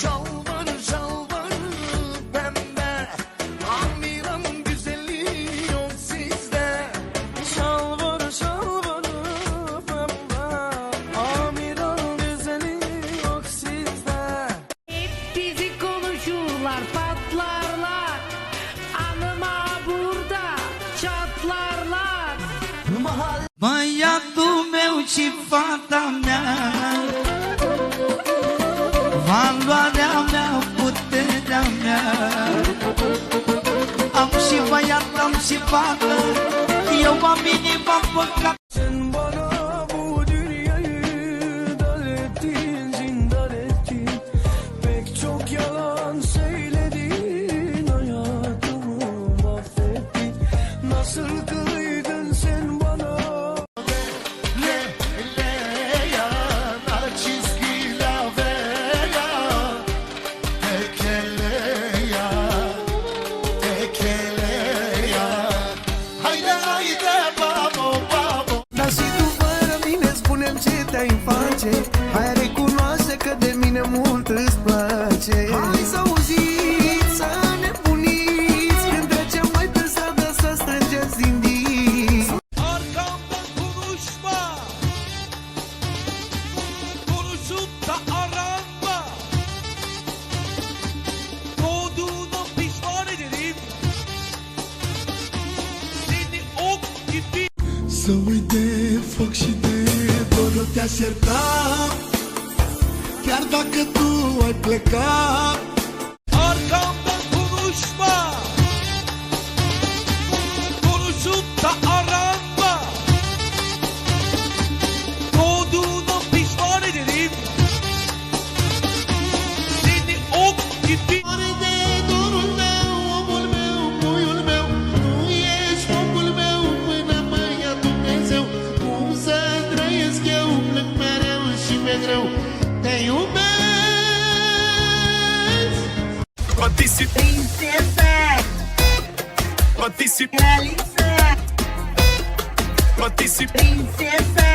Şalvar şalvar pembe, amiranın güzelliği yok sizde. Şalvar şalvar pembe, amiranın güzelliği yok sizde. Hep bizi konuşurlar, patlarlar. Anıma burada çatlarlar. Băiatul meu și fata mea, valoarea mea, puterea mea. Am și băiat, am și fată, eu am inima păcat. Sen bana bu dünyayı dar ettin, zindan ettin. Pek çok yalan söyledin, hayatımı mahvettin. Nasıl kıydın sen bana? Leya, dar çizgiyle veya. Tekeleya, tekeleya. Haydi haydi babo babo. Dar și tu fără mine spune-mi ce te-ai face. Hai recunoaște că de mine mult îți place. Hai să auziți, să nebuniți. Când trecem mai pe stradă să strângeți din dinți. Arkamdan konuşma, konuşup da aranma. Doğduğuna pişman ederim, seni ok gibi. Să uit de foc și de dor, nu te-aș ierta, chiar dacă tu ai plecat. Arkamdan konuşma, konuşup da aranma. Doğduğuna pişman ederim, seni ok gibi. Mare de dorul meu, omul meu, puiul meu. Nu ești focul meu până mă ia Dumnezeu. Cum să trăiesc eu, plâng mereu și pe greu. Te iubesc. Participe, Princesa, participe, Alice, participe. princesa.